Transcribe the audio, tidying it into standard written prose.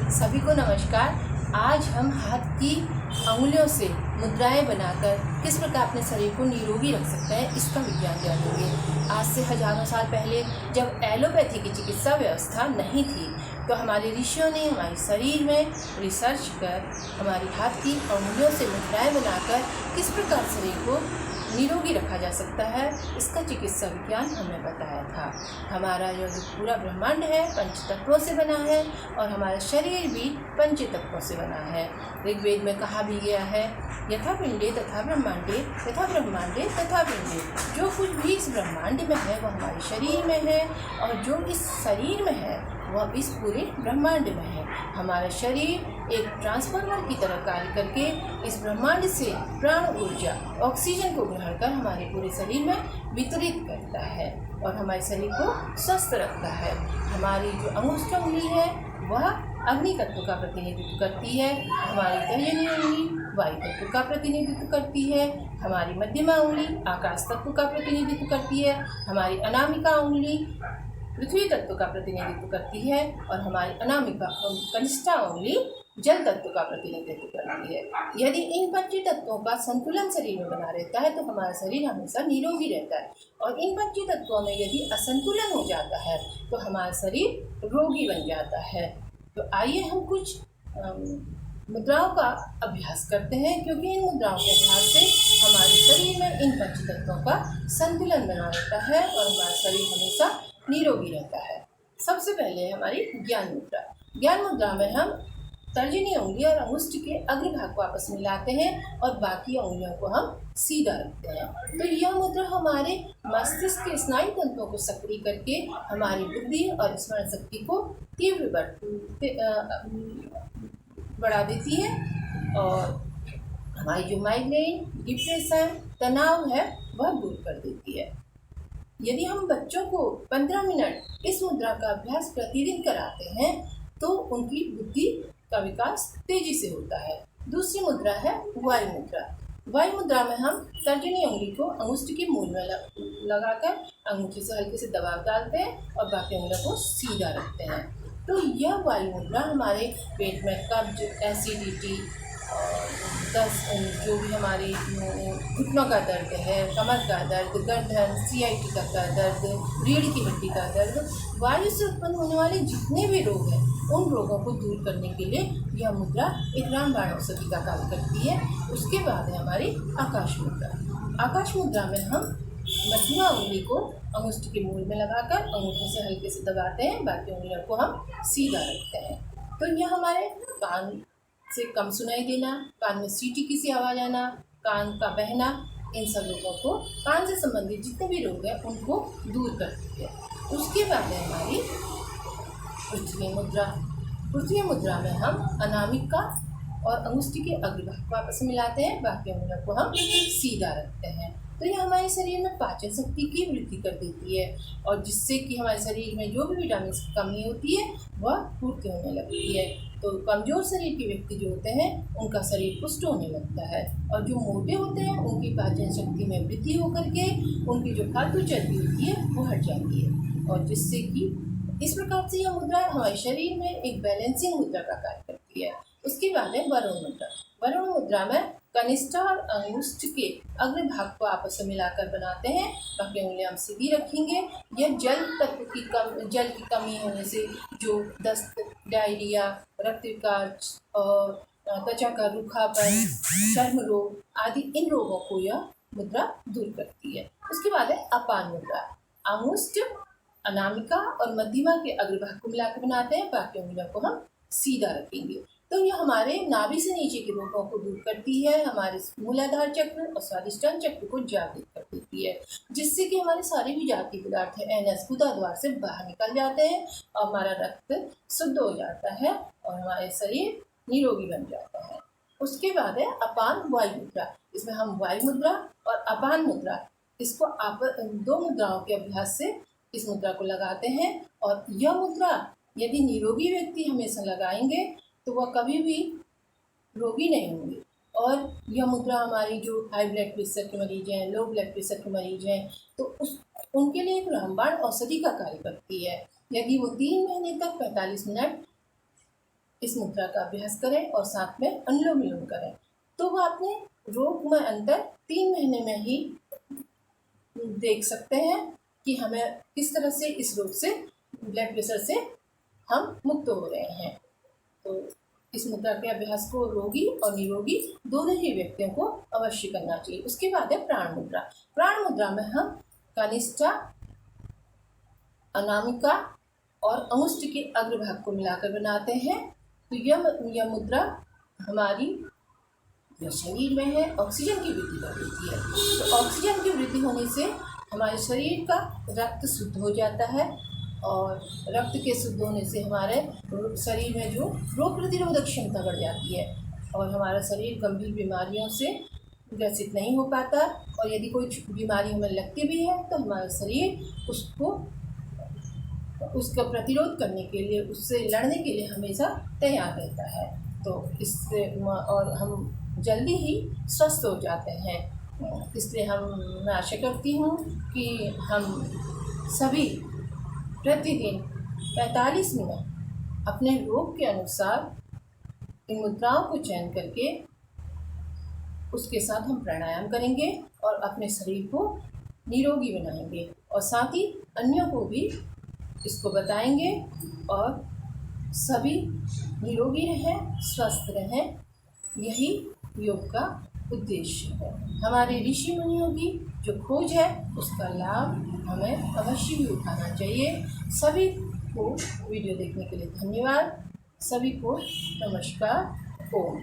सभी को नमस्कार। आज हम हाथ की अंगुलियों से मुद्राएं बनाकर किस प्रकार अपने शरीर को निरोगी रख सकते हैं, इसका विज्ञान जानेंगे। आज से हजारों साल पहले जब एलोपैथी की चिकित्सा व्यवस्था नहीं थी, तो हमारे ऋषियों ने हमारे शरीर में रिसर्च कर हमारी हाथ की अंगुलियों से मुद्राएं बनाकर किस प्रकार शरीर को निरोगी रखा जा सकता है, इसका चिकित्सा विज्ञान हमें बताया था। हमारा जो पूरा ब्रह्मांड है पंच तत्वों से बना है और हमारा शरीर भी पंच तत्वों से बना है। ऋग्वेद में कहा भी गया है, यथा पिंडे तथा ब्रह्मांडे, यथा ब्रह्मांडे तथा पिंडे। जो कुछ भी इस ब्रह्मांड में है वह हमारे शरीर में है, और जो इस शरीर में है वह इस पूरे ब्रह्मांड में है। हमारा शरीर एक ट्रांसफार्मर की तरह कार्य करके इस ब्रह्मांड से प्राण ऊर्जा ऑक्सीजन को ग्रहण कर हमारे पूरे शरीर में वितरित करता है और हमारे शरीर को स्वस्थ रखता है। हमारी जो अंगुष्ठ उंगली है वह अग्नि तत्व का प्रतिनिधित्व करती है, हमारी तर्जनी उंगली वायु तत्व का प्रतिनिधित्व करती है, हमारी मध्यमा उंगली आकाश तत्व का प्रतिनिधित्व करती है, हमारी अनामिका उंगली पृथ्वी तत्व का प्रतिनिधित्व करती है और हमारी अनामिका कनिष्ठा उंगली जल तत्व का प्रतिनिधित्व करती है। यदि इन पंच तत्वों का संतुलन शरीर में बना रहता है तो हमारा शरीर हमेशा निरोगी रहता है, और इन पंच तत्वों में यदि असंतुलन हो जाता है तो हमारा शरीर रोगी बन जाता है। तो आइए हम कुछ मुद्राओं का अभ्यास करते हैं, क्योंकि इन मुद्राओं के अभ्यास से हमारे शरीर में इन पंच तत्वों का संतुलन बना रहता है और हमारा शरीर हमेशा निरोगी रहता है। सबसे पहले हमारी ज्ञान मुद्रा। ज्ञान मुद्रा में हम तर्जनी उंगली और अंगुष्ठ के अग्रभाग को आपस में मिलाते हैं और बाकी उंगलियों को हम सीधा रखते हैं। तो यह मुद्रा हमारे मस्तिष्क के स्नायु तंत्रों को सक्रिय करके हमारी बुद्धि और स्मरण शक्ति को तीव्र बढ़ा देती है, और हमारी जो माइग्रेन, डिप्रेशन, तनाव है वह दूर कर देती है। यदि हम बच्चों को 15 मिनट इस मुद्रा का अभ्यास प्रतिदिन कराते हैं तो उनकी बुद्धि का विकास तेजी से होता है। दूसरी मुद्रा है वायु मुद्रा। वायु मुद्रा में हम तर्जनी उंगली को अंगुष्ठ के मूल में लगाकर अंगूठे से हल्के से दबाव डालते हैं और बाकी उंगलियों को सीधा रखते हैं। तो यह वायु मुद्रा हमारे पेट में कब्ज, एसिडिटी और जो भी हमारी घुटनों का दर्द है, कमर का दर्द, गर्दन, सियाटिका का दर्द, रीढ़ की हड्डी का दर्द, वायु से उत्पन्न होने वाले जितने भी रोग हैं उन रोगों को दूर करने के लिए यह मुद्रा एक रामबाण औषधि का कार्य करती है। उसके बाद है हमारी आकाश मुद्रा। आकाश मुद्रा में हम मध्यमा उंगली को अंगुष्ठ के मूल में लगाकर अंगूठे से हल्के से दबाते हैं, बाकी उंगलियों को हम सीधा रखते हैं। तो यह हमारे कान से कम सुनाई देना, कान में सीटी की सी आवाज़ आना, कान का बहना, इन सब रोगों को, कान से संबंधित जितने भी रोग हैं उनको दूर करती है। उसके बाद है हमारी पृथ्वी मुद्रा। पृथ्वी मुद्रा में हम अनामिका और अंगुष्ठ के अग्रभाग को आपस में मिलाते हैं, बाकी उंगलियों को हम सीधा रखते हैं। तो यह हमारे शरीर में पाचन शक्ति की वृद्धि कर देती है, और जिससे कि हमारे शरीर में जो भी विटामिन की कमी होती है वह पूर्ति होने लगती है। तो कमज़ोर शरीर के व्यक्ति जो होते हैं उनका शरीर पुष्ट होने लगता है, और जो मोटे होते हैं उनकी पाचन शक्ति में वृद्धि होकर के उनकी जो फालतू चर्बी होती है वो हट जाती है, और जिससे कि इस प्रकार से यह मुद्रा हमारे शरीर में एक बैलेंसिंग मुद्रा का कार्य करती है। उसके बाद है वरुण मुद्रा। वरुण मुद्रा में कनिष्ठ और अंगुष्ठ के अग्रभाग को आपस में मिलाकर बनाते हैं, बाकी उंगलियां हम सीधी रखेंगे। यह जल की कमी होने से जो दस्त, डायरिया, रक्त विकार और त्वचा का रूखापन, चर्म रोग आदि इन रोगों को यह मुद्रा दूर करती है। उसके बाद है अपान मुद्रा। अंगुष्ठ, अनामिका और मध्यमा के अग्रभाग को मिलाकर बनाते हैं, बाकी उंगलियों को हम सीधा रखेंगे। तो यह हमारे नाभि से नीचे के रोगों को दूर करती है, हमारे मूलाधार चक्र और स्वादिष्टान चक्र को जागृत कर देती है, जिससे कि हमारे सारे भी जाति पदार्थ एनएस गुदाद्वार से बाहर निकल जाते हैं और हमारा रक्त शुद्ध हो जाता है और हमारे शरीर निरोगी बन जाता है। उसके बाद है अपान वायु मुद्रा। इसमें हम वायु मुद्रा और अपान मुद्रा, इसको दो मुद्राओं के अभ्यास से इस मुद्रा को लगाते हैं, और यह मुद्रा यदि निरोगी व्यक्ति हमेशा लगाएंगे तो वह कभी भी रोगी नहीं होंगे। और यह मुद्रा हमारी जो हाई ब्लड प्रेशर के मरीज हैं, लो ब्लड प्रेशर के मरीज हैं, तो उनके लिए एक रामबाण औषधि का कार्य करती है। यदि वो 3 महीने तक 45 मिनट इस मुद्रा का अभ्यास करें और साथ में अनुलोम विलोम करें तो वो अपने रोग में अंतर 3 महीने में ही देख सकते हैं कि हमें किस तरह से इस रोग से, ब्लड प्रेशर से हम मुक्त हो रहे हैं। तो इस मुद्रा के अभ्यास को रोगी और निरोगी दोनों ही व्यक्तियों को अवश्य करना चाहिए। उसके बाद है प्राण मुद्रा। प्राण मुद्रा में हम कनिष्ठा, अनामिका और अंगुष्ठ के अग्रभाग को मिलाकर बनाते हैं। तो यह मुद्रा हमारी जो शरीर में है ऑक्सीजन की वृद्धि कर देती है। तो ऑक्सीजन की वृद्धि होने से हमारे शरीर का रक्त शुद्ध हो जाता है और रक्त के शुद्ध होने से हमारे शरीर में जो रोग प्रतिरोधक क्षमता बढ़ जाती है और हमारा शरीर गंभीर बीमारियों से ग्रसित नहीं हो पाता। और यदि कोई बीमारी हमें लगती भी है तो हमारा शरीर उसका प्रतिरोध करने के लिए, उससे लड़ने के लिए हमेशा तैयार रहता है। तो इससे और हम जल्दी ही स्वस्थ हो जाते हैं। इसलिए मैं आशा करती हूँ कि हम सभी प्रतिदिन 45 मिनट अपने रोग के अनुसार इन मुद्राओं को चयन करके उसके साथ हम प्राणायाम करेंगे और अपने शरीर को निरोगी बनाएंगे और साथ ही अन्यों को भी इसको बताएंगे और सभी निरोगी रहें, स्वस्थ रहें। यही योग का उद्देश्य है। हमारे ऋषि मुनियों की जो खोज है उसका लाभ हमें अवश्य भी उठाना चाहिए। सभी को वीडियो देखने के लिए धन्यवाद। सभी को नमस्कार। ओम।